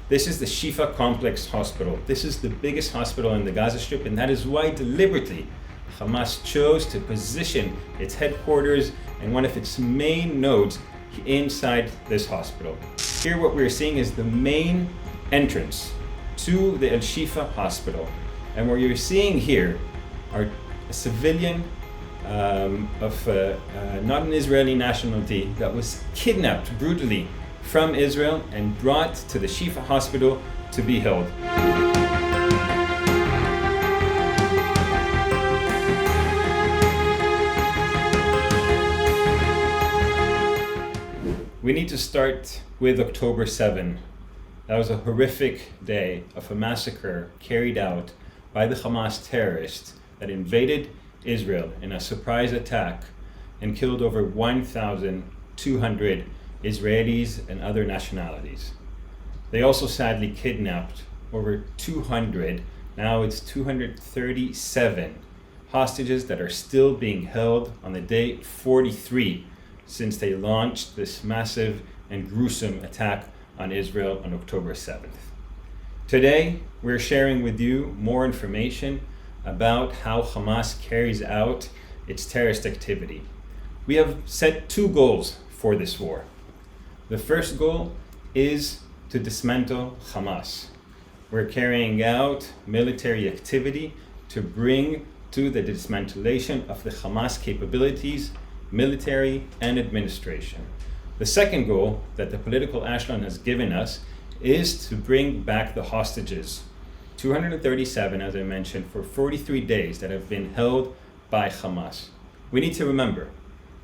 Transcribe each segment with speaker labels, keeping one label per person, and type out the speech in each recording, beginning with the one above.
Speaker 1: This is the Shifa Complex Hospital. This is the biggest hospital in the Gaza Strip, and that is why deliberately Hamas chose to position its headquarters and one of its main nodes inside this hospital. Here what we're seeing is the main entrance to the Al-Shifa Hospital. And what you're seeing here are a civilian of not an Israeli nationality that was kidnapped brutally from Israel and brought to the Shifa Hospital to be held. We need to start with October 7. That was a horrific day of a massacre carried out by the Hamas terrorists that invaded Israel in a surprise attack and killed over 1,200 Israelis and other nationalities. They also sadly kidnapped over 200, now it's 237 hostages that are still being held on the day 43 since they launched this massive and gruesome attack on Israel on October 7th. Today, we're sharing with you more information about how Hamas carries out its terrorist activity. We have set two goals for this war. The first goal is to dismantle Hamas. We're carrying out military activity to bring to the dismantlation of the Hamas capabilities, military and administration. The second goal that the political echelon has given us is to bring back the hostages. 237, as I mentioned, for 43 days that have been held by Hamas. We need to remember,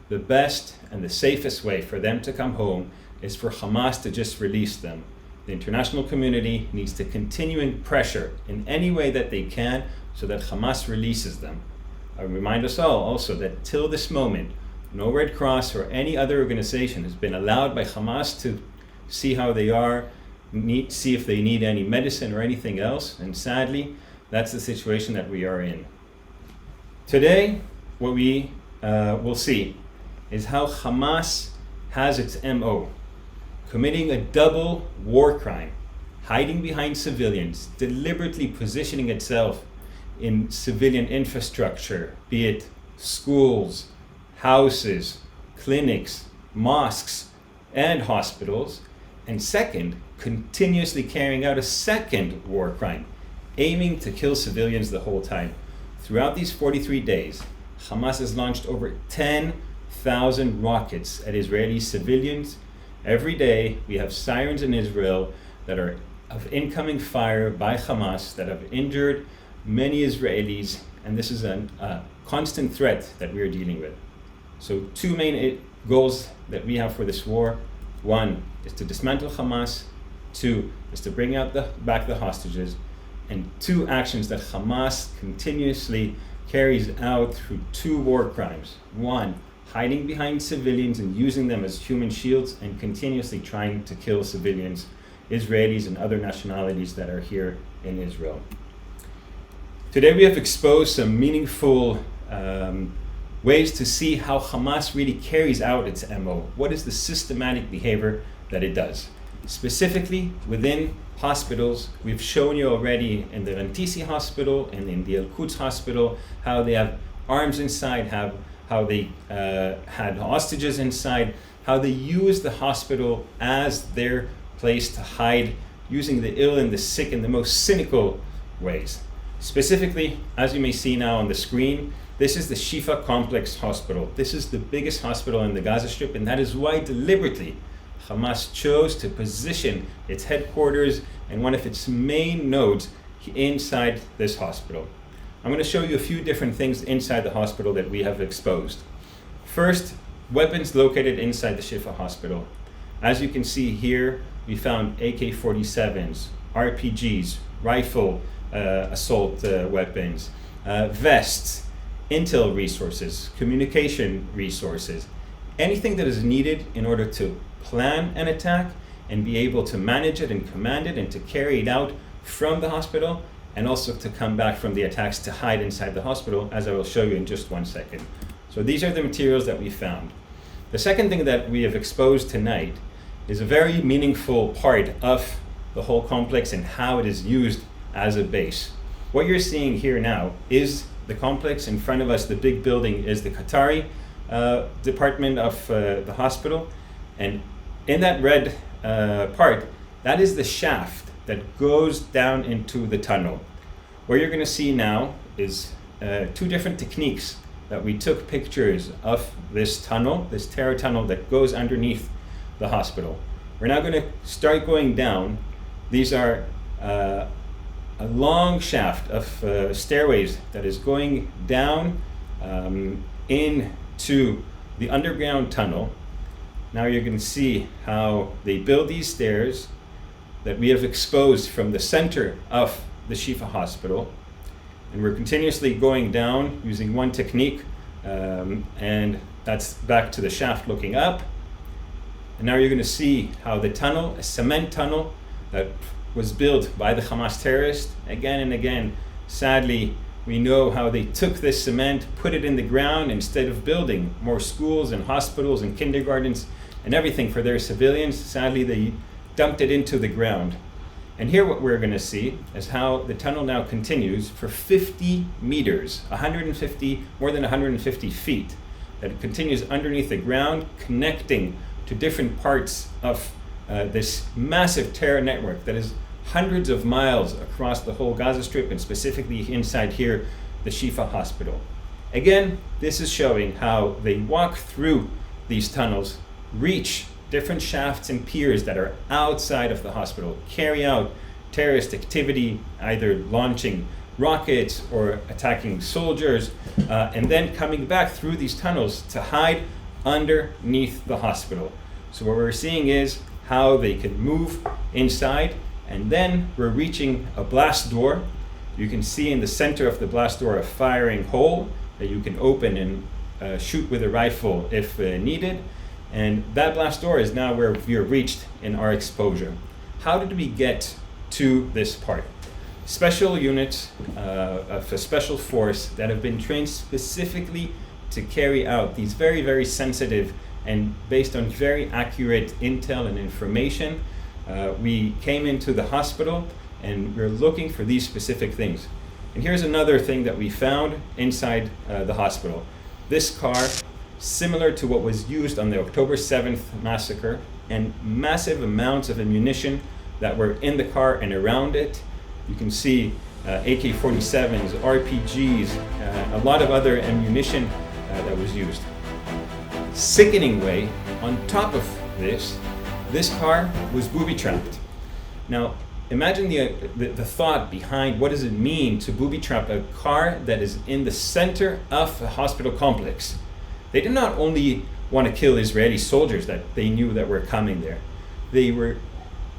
Speaker 1: the best and the safest way for them to come home is for Hamas to just release them. The international community needs to continue pressure in any way that they can so that Hamas releases them. I remind us all also that till this moment, no Red Cross or any other organization has been allowed by Hamas to see how they are, see if they need any medicine or anything else, and sadly, that's the situation that we are in. Today, what we will see is how Hamas has its MO, committing a double war crime, hiding behind civilians, deliberately positioning itself in civilian infrastructure, be it schools, houses, clinics, mosques, and hospitals, and second, continuously carrying out a second war crime, aiming to kill civilians the whole time. Throughout these 43 days, Hamas has launched over 10,000 rockets at Israeli civilians. Every day, we have sirens in Israel that are of incoming fire by Hamas that have injured many Israelis, and this is a constant threat that we are dealing with. So two main goals that we have for this war. One is to dismantle Hamas. Two is to bring back the hostages. And two actions that Hamas continuously carries out through two war crimes. One, hiding behind civilians and using them as human shields and continuously trying to kill civilians, Israelis and other nationalities that are here in Israel. Today we have exposed some meaningful ways to see how Hamas really carries out its MO. What is the systematic behavior that it does? Specifically within hospitals, we've shown you already in the Rantisi Hospital and in the Al-Quds Hospital how they have arms inside, how they had hostages inside, how they use the hospital as their place to hide, using the ill and the sick in the most cynical ways. Specifically, as you may see now on the screen, this is the Shifa Complex Hospital. This is the biggest hospital in the Gaza Strip, and that is why deliberately Hamas chose to position its headquarters and one of its main nodes inside this hospital. I'm going to show you a few different things inside the hospital that we have exposed. First, weapons located inside the Shifa Hospital. As you can see here, we found AK-47s, RPGs, rifle assault weapons, vests, intel resources, communication resources, anything that is needed in order to plan an attack and be able to manage it and command it and to carry it out from the hospital, and also to come back from the attacks to hide inside the hospital, as I will show you in just 1 second. So these are the materials that we found. The second thing that we have exposed tonight is a very meaningful part of the whole complex and how it is used as a base. What you're seeing here now is the complex. In front of us, the big building is the Qatari department of the hospital. And in that red part, that is the shaft that goes down into the tunnel. What you're going to see now is two different techniques that we took pictures of this tunnel, this terror tunnel that goes underneath the hospital. We're now going to start going down. These are a long shaft of stairways that is going down into the underground tunnel. Now you're going to see how they build these stairs that we have exposed from the center of the Al-Shifa Hospital. And we're continuously going down using one technique, and that's back to the shaft looking up. And now you're going to see how the tunnel, a cement tunnel that was built by the Hamas terrorists again and again. Sadly, we know how they took this cement, put it in the ground instead of building more schools and hospitals and kindergartens and everything for their civilians. Sadly, they dumped it into the ground. And here what we're going to see is how the tunnel now continues for 50 meters, more than 150 feet, that it continues underneath the ground, connecting to different parts of this massive terror network that is hundreds of miles across the whole Gaza Strip, and specifically inside here, the Al-Shifa Hospital. Again, this is showing how they walk through these tunnels, reach different shafts and piers that are outside of the hospital, carry out terrorist activity, either launching rockets or attacking soldiers, and then coming back through these tunnels to hide underneath the hospital. So what we're seeing is how they can move inside, and then we're reaching a blast door. You can see in the center of the blast door a firing hole that you can open and shoot with a rifle if needed. And that blast door is now where we are reached in our exposure. How did we get to this part? Special units of a special force that have been trained specifically to carry out these very, very sensitive and based on very accurate intel and information. We came into the hospital and we're looking for these specific things. And here's another thing that we found inside the hospital. This car, similar to what was used on the October 7th massacre, and massive amounts of ammunition that were in the car and around it. You can see AK-47s, RPGs, a lot of other ammunition that was used. Sickening way, on top of this car was booby-trapped. Now, imagine the thought behind what does it mean to booby-trap a car that is in the center of a hospital complex. They did not only want to kill Israeli soldiers that they knew that were coming there. They were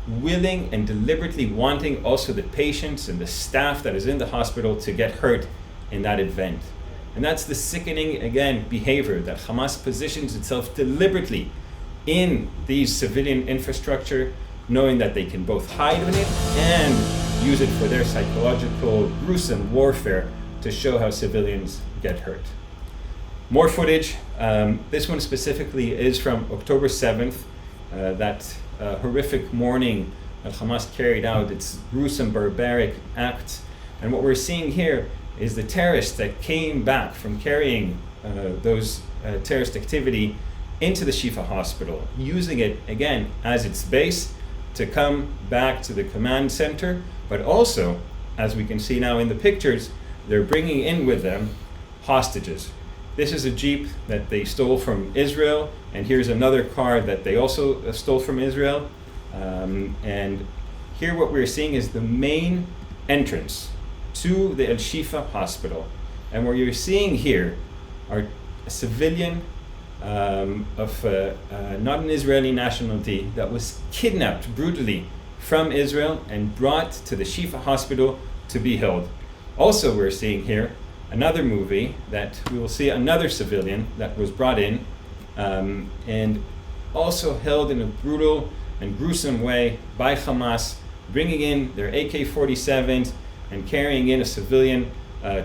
Speaker 1: willing and deliberately wanting also the patients and the staff that is in the hospital to get hurt in that event. And that's the sickening, again, behavior that Hamas positions itself deliberately in these civilian infrastructure, knowing that they can both hide in it and use it for their psychological, gruesome warfare to show how civilians get hurt. More footage. This one specifically is from October 7th, that horrific morning that Hamas carried out its gruesome, barbaric acts. And what we're seeing here is the terrorists that came back from carrying those terrorist activity into the Al-Shifa Hospital, using it again as its base to come back to the command center, but also, as we can see now in the pictures, they're bringing in with them hostages. This is a Jeep that they stole from Israel, and here's another car that they also stole from Israel. And here what we're seeing is the main entrance to the Al-Shifa Hospital. And what you're seeing here are a civilian of not an Israeli nationality that was kidnapped brutally from Israel and brought to the Al-Shifa Hospital to be held. Also, we're seeing here another movie that we will see another civilian that was brought in and also held in a brutal and gruesome way by Hamas, bringing in their AK-47s and carrying in a civilian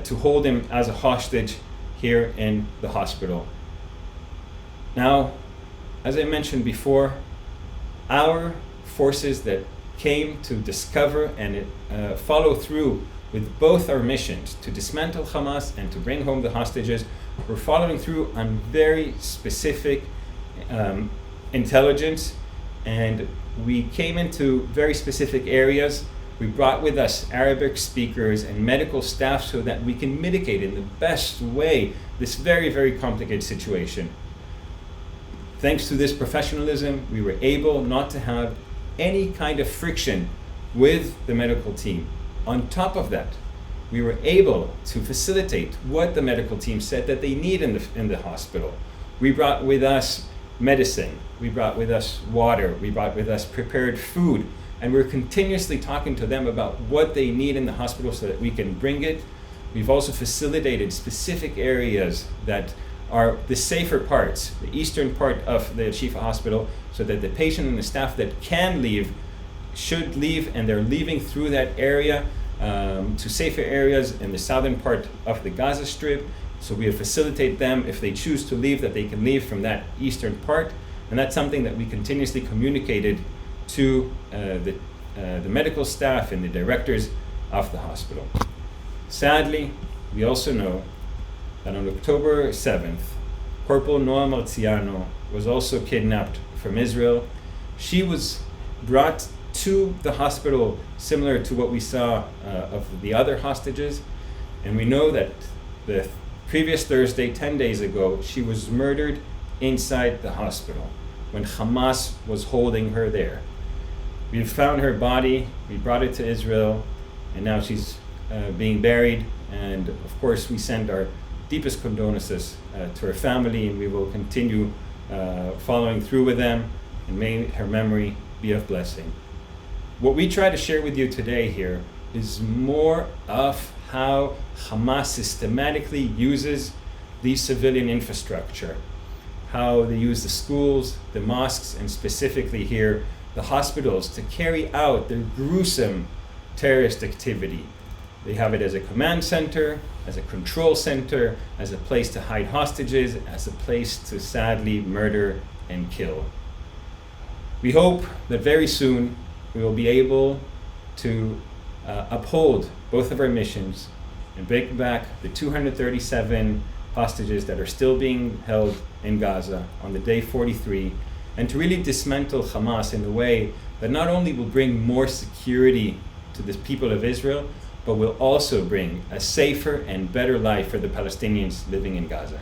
Speaker 1: to hold him as a hostage here in the hospital. Now, as I mentioned before, our forces that came to discover and follow through with both our missions to dismantle Hamas and to bring home the hostages. We're following through on very specific intelligence, and we came into very specific areas. We brought with us Arabic speakers and medical staff so that we can mitigate in the best way this very, very complicated situation. Thanks to this professionalism, we were able not to have any kind of friction with the medical team. On top of that, we were able to facilitate what the medical team said that they need in the hospital. We brought with us medicine, we brought with us water, we brought with us prepared food, and we're continuously talking to them about what they need in the hospital so that we can bring it. We've also facilitated specific areas that are the safer parts, the eastern part of the Al-Shifa Hospital, so that the patient and the staff that can leave should leave, and they're leaving through that area to safer areas in the southern part of the Gaza Strip. So we facilitate them, if they choose to leave, that they can leave from that eastern part. And that's something that we continuously communicated to the medical staff and the directors of the hospital. Sadly, we also know that on October 7th, Corporal Noah Marziano was also kidnapped from Israel. She was brought to the hospital similar to what we saw of the other hostages. And we know that the previous Thursday, 10 days ago, she was murdered inside the hospital when Hamas was holding her there. We've found her body, we brought it to Israel, and now she's being buried. And of course, we send our deepest condolences to her family, and we will continue following through with them, and may her memory be of blessing. What we try to share with you today here is more of how Hamas systematically uses the civilian infrastructure, how they use the schools, the mosques, and specifically here, the hospitals, to carry out their gruesome terrorist activity. They have it as a command center, as a control center, as a place to hide hostages, as a place to sadly murder and kill. We hope that very soon we will be able to uphold both of our missions and bring back the 237 hostages that are still being held in Gaza on the day 43, and to really dismantle Hamas in a way that not only will bring more security to the people of Israel, but will also bring a safer and better life for the Palestinians living in Gaza.